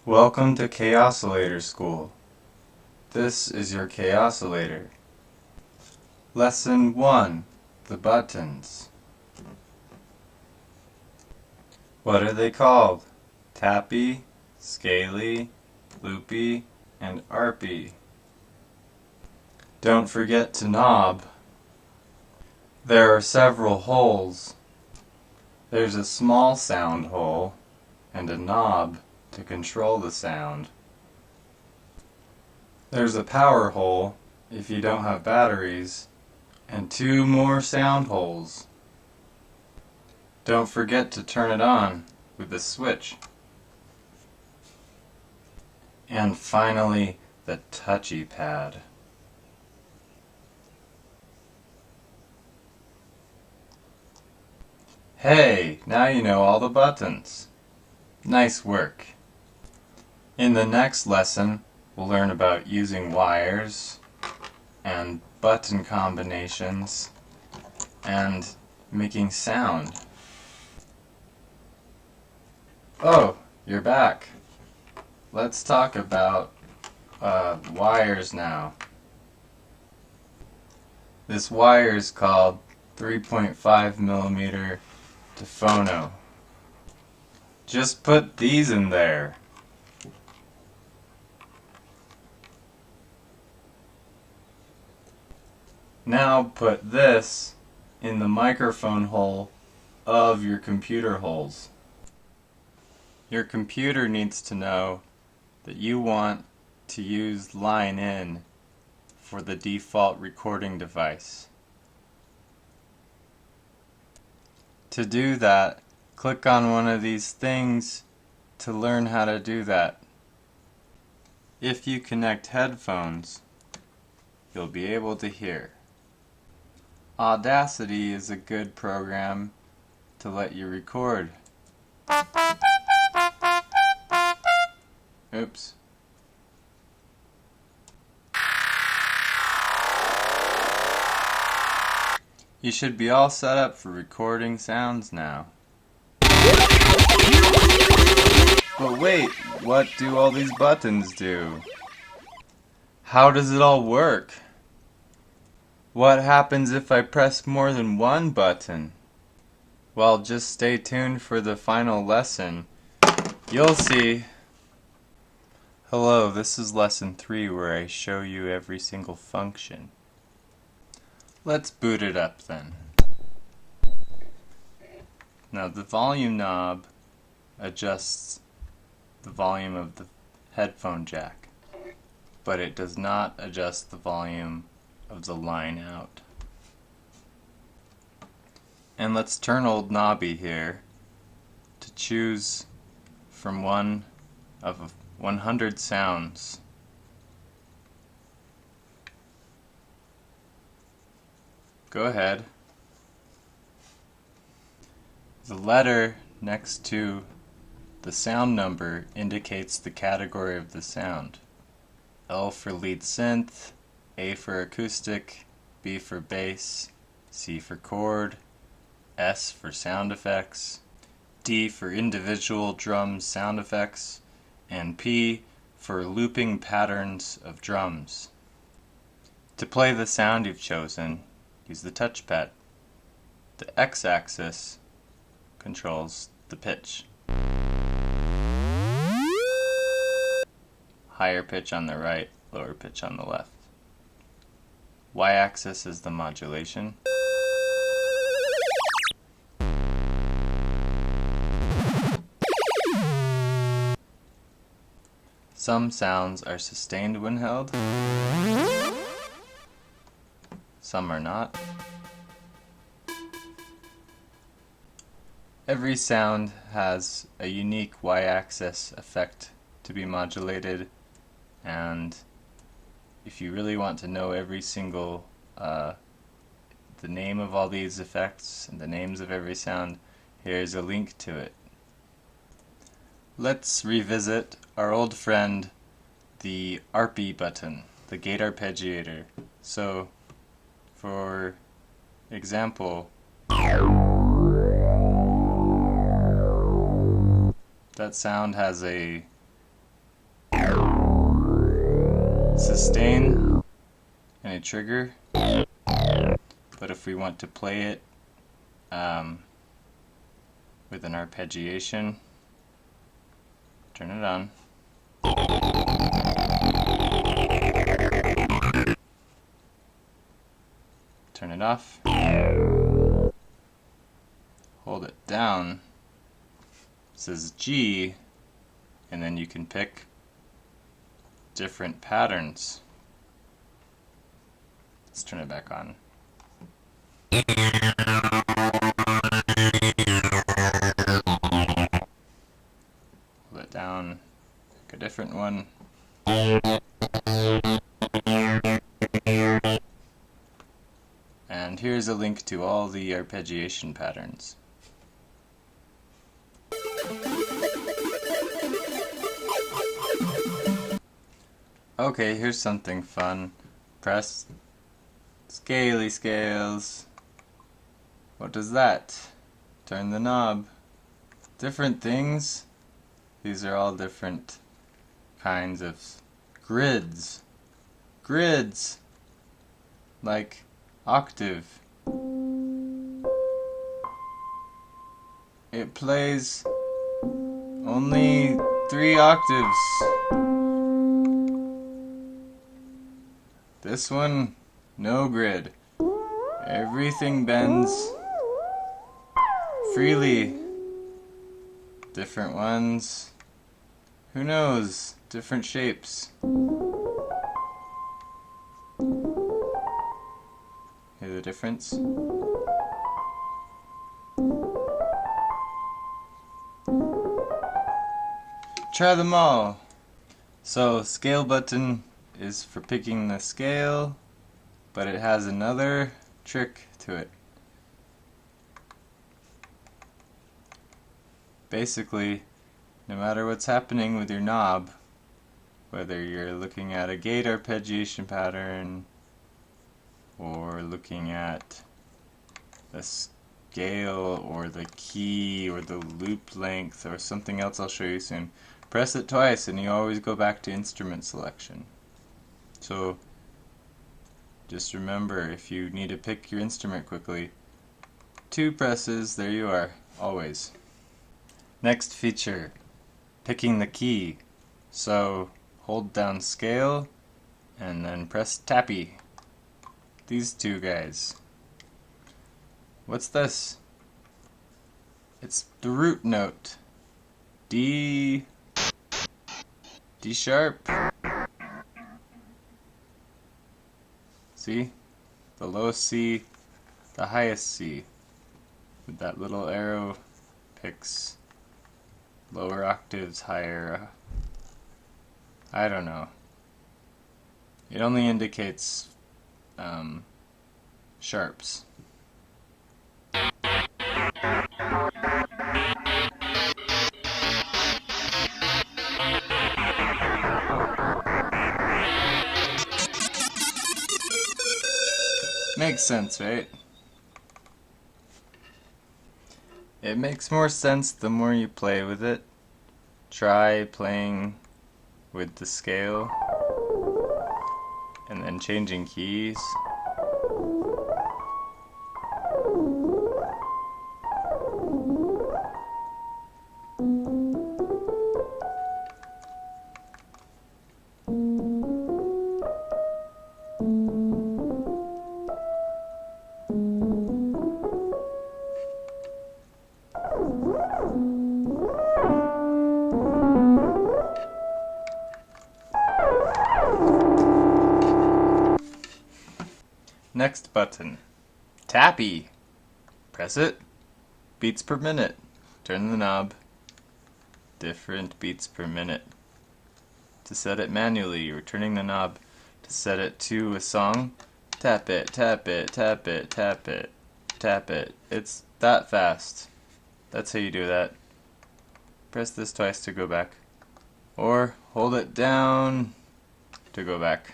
Welcome to Kaossilator School. This is your Kaossilator. Lesson 1. The buttons. What are they called? Tappy, scaly, loopy, and arpy. Don't forget to knob. There are several holes. There's a small sound hole and a knob to control the sound. There's a power hole if you don't have batteries, and 2 more sound holes. Don't forget to turn it on with the switch. And finally, the touchy pad. Hey, now you know all the buttons. Nice work. In the next lesson, we'll learn about using wires and button combinations and making sound. Oh, you're back. Let's talk about wires now. This wire is called 3.5 millimeter phono. Just put these in there. Now put this in the microphone hole of your computer holes. Your computer needs to know that you want to use line in for the default recording device. To do that, click on one of these things to learn how to do that. If you connect headphones, you'll be able to hear. Audacity is a good program to let you record. Oops. You should be all set up for recording sounds now. But wait, what do all these buttons do? How does it all work? What happens if I press more than one button? Well, just stay tuned for the final lesson. You'll see. Hello, this is lesson 3 where I show you every single function. Let's boot it up then. Now the volume knob adjusts the volume of the headphone jack, but it does not adjust the volume of the line out. And let's turn old Nobby here to choose from one of 100 sounds. Go ahead. The letter next to the sound number indicates the category of the sound. L for lead synth, A for acoustic, B for bass, C for chord, S for sound effects, D for individual drum sound effects, and P for looping patterns of drums. To play the sound you've chosen, use the touchpad. The x-axis controls the pitch. Higher pitch on the right, lower pitch on the left. Y-axis is the modulation. Some sounds are sustained when held. Some are not. Every sound has a unique y-axis effect to be modulated, and if you really want to know every single the name of all these effects and the names of every sound, here's a link to it. Let's revisit our old friend, the arpy button, the gate arpeggiator. So, for example, that sound has a sustain and a trigger. But if we want to play it with an arpeggiation, turn it on. Turn it off. Hold it down. It says G, and then you can pick different patterns. Let's turn it back on. Hold it down. Pick a different one. And here's a link to all the arpeggiation patterns. Okay, here's something fun. Press Scaly Scales. What does that? Turn the knob. Different things. These are all different kinds of grids. Grids! Like octave. It plays only 3 octaves. This one, no grid. Everything bends freely. Different ones. Who knows? Different shapes. Hear the difference? Try them all. So, scale button is for picking the scale, but it has another trick to it. Basically, no matter what's happening with your knob, whether you're looking at a gate arpeggiation pattern or looking at the scale or the key or the loop length or something else I'll show you soon, press it twice and you always go back to instrument selection. So just remember, if you need to pick your instrument quickly, 2 presses, there you are, always. Next feature, picking the key. So hold down scale and then press tappy. These 2 guys. What's this? It's the root note. D sharp. See? The lowest C, the highest C. With that little arrow picks lower octaves, higher. I don't know. It only indicates sharps. Makes sense, right? It makes more sense the more you play with it. Try playing with the scale and then changing keys. Next button, tappy. Press it. Beats per minute. Turn the knob. Different beats per minute. To set it manually, you're turning the knob to set it to a song. Tap it, tap it, tap it, tap it, tap it. It's that fast. That's how you do that. Press this twice to go back. Or hold it down to go back.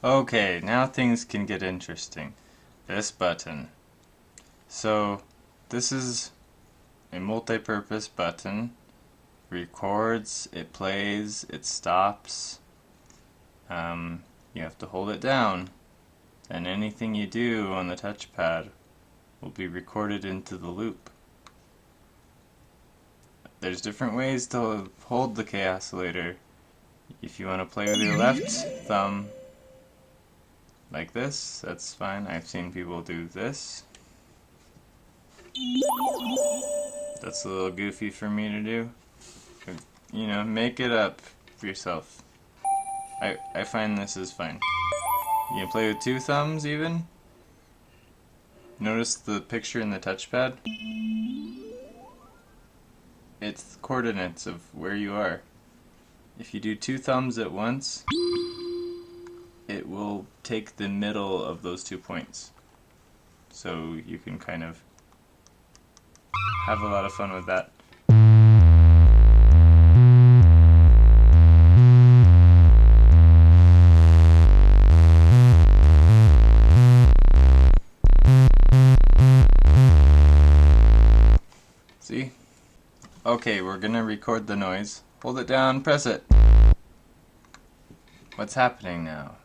Okay, now things can get interesting. This button. So, this is a multi-purpose button. Records, it plays, it stops. you have to hold it down, and anything you do on the touchpad will be recorded into the loop. There's different ways to hold the Kaossilator. If you want to play with your left thumb like this, that's fine. I've seen people do this. That's a little goofy for me to do. You know, make it up for yourself. I find this is fine. You can play with two thumbs even. Notice the picture in the touchpad? It's coordinates of where you are. If you do two thumbs at once, it will take the middle of those 2 points. So you can kind of have a lot of fun with that. See? Okay, we're gonna record the noise. Hold it down, press it. What's happening now?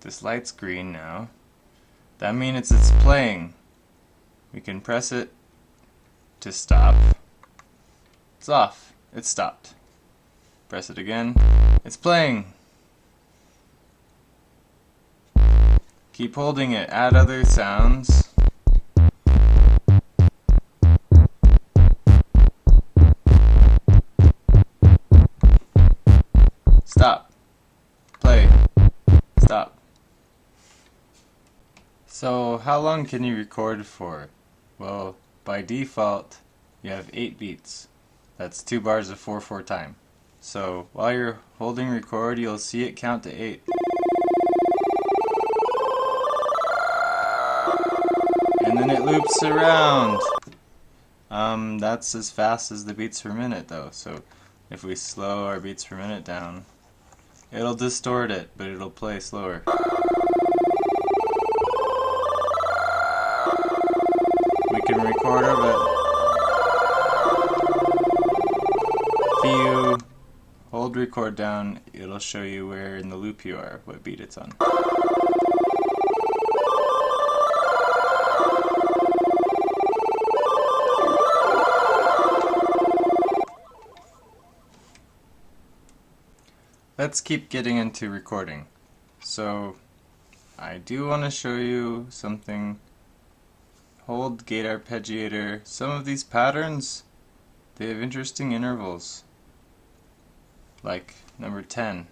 This light's green now. That means it's playing. We can press it to stop. It's off. It's stopped. Press it again. It's playing. Keep holding it. Add other sounds. Stop. Play. Stop. So, how long can you record for? Well, by default, you have 8 beats. That's 2 bars of 4/4 time. So, while you're holding record, you'll see it count to 8. And then it loops around. That's as fast as the beats per minute though, so if we slow our beats per minute down, it'll distort it, but it'll play slower. We can record it, but if you hold record down, it'll show you where in the loop you are, what beat it's on. Let's keep getting into recording. So, I do want to show you something. Hold gate arpeggiator. Some of these patterns, they have interesting intervals. Like number 10.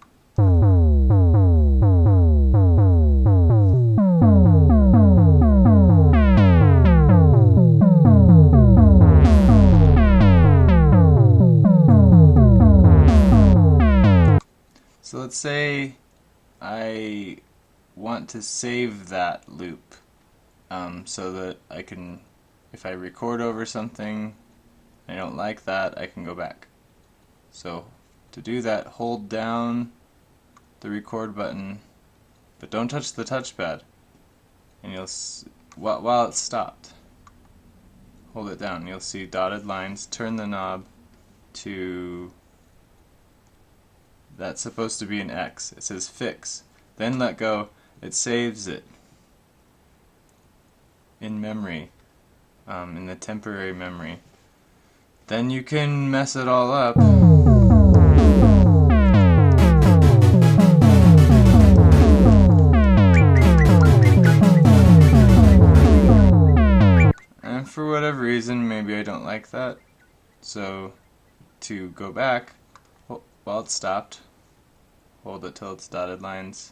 So let's say I want to save that loop so that I can, if I record over something, I don't like that, I can go back. So to do that, hold down the record button, but don't touch the touchpad. And you'll, while it's stopped, hold it down. You'll see dotted lines. Turn the knob to, that's supposed to be an X. It says fix. Then let go. It saves it in memory, in the temporary memory. Then you can mess it all up. And for whatever reason, maybe I don't like that. So to go back, while it's stopped, hold it till it's dotted lines.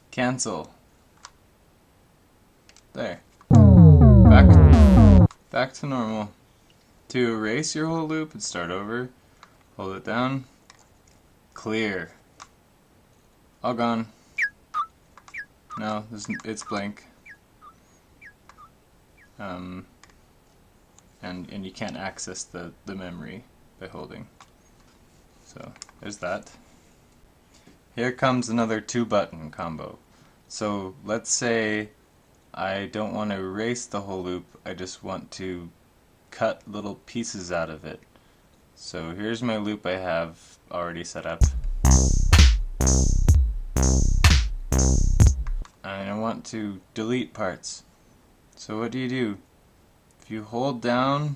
Cancel. There. Back to normal. To erase your whole loop and start over, hold it down. Clear. All gone. No, it's blank. And you can't access the memory by holding. So there's that. Here comes another 2-button combo. So let's say I don't want to erase the whole loop, I just want to cut little pieces out of it. So here's my loop I have already set up. And I want to delete parts. So what do? If you hold down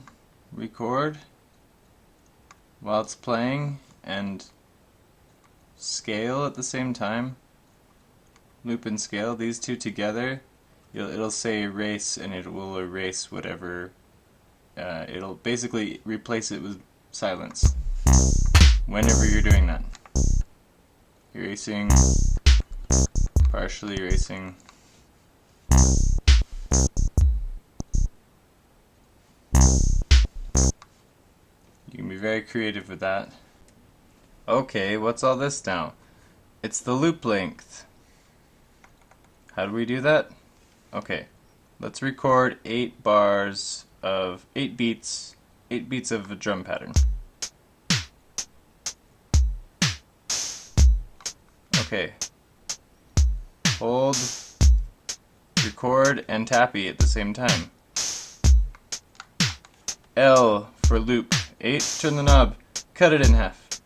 record while it's playing and scale at the same time, loop and scale, these two together, it'll say erase, and it will erase whatever. It'll basically replace it with silence whenever you're doing that. Erasing, partially erasing. You can be very creative with that. Okay, what's all this now? It's the loop length. How do we do that? Okay, let's record 8 bars of 8 beats of a drum pattern. Okay, hold, record, and tappy at the same time. L for loop. 8, turn the knob, cut it in half.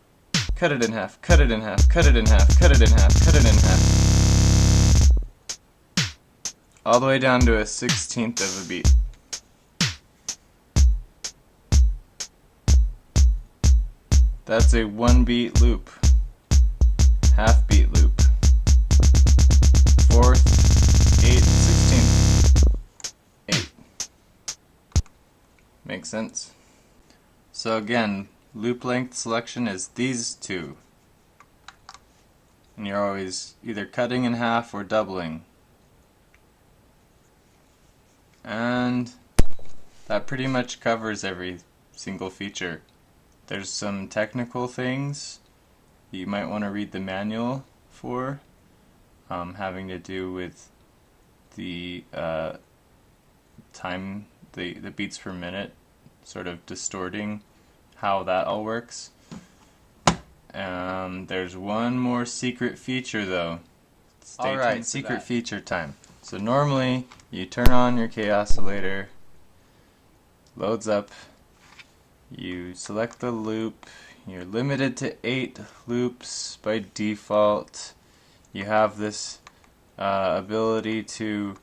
Cut it in half, cut it in half, cut it in half, cut it in half, cut it in half. All the way down to a 16th of a beat. That's a 1-beat loop. Half beat loop. 4th, 8th, 16th. 8. Makes sense? So again, loop length selection is these two. And you're always either cutting in half or doubling. And that pretty much covers every single feature. There's some technical things you might want to read the manual for, having to do with the time, the beats per minute, sort of distorting how that all works. There's one more secret feature though. Alright, secret feature time. So normally you turn on your Kaossilator, loads up, you select the loop, you're limited to 8 loops by default. You have this ability to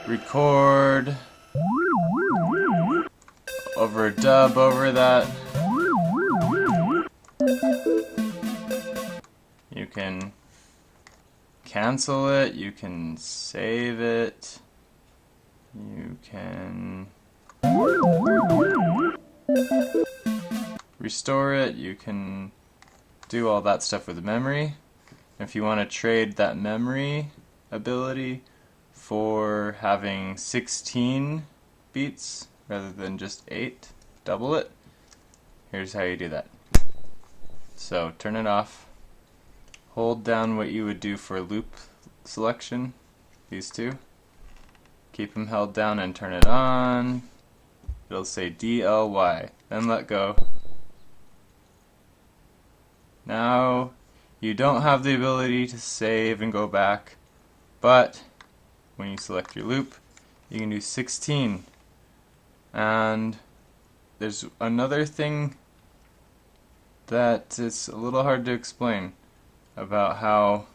record over a dub over that. You can cancel it, you can save it, you can restore it, you can do all that stuff with memory. If you want to trade that memory ability for having 16 beats rather than just 8, double it, here's how you do that. So turn it off, hold down what you would do for loop selection, these two, keep them held down and turn it on. It'll say DLY, then let go. Now you don't have the ability to save and go back, but when you select your loop you can do 16. And there's another thing that is a little hard to explain about how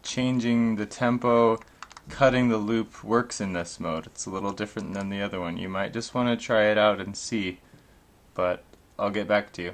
changing the tempo, cutting the loop works in this mode. It's a little different than the other one. You might just want to try it out and see, but I'll get back to you.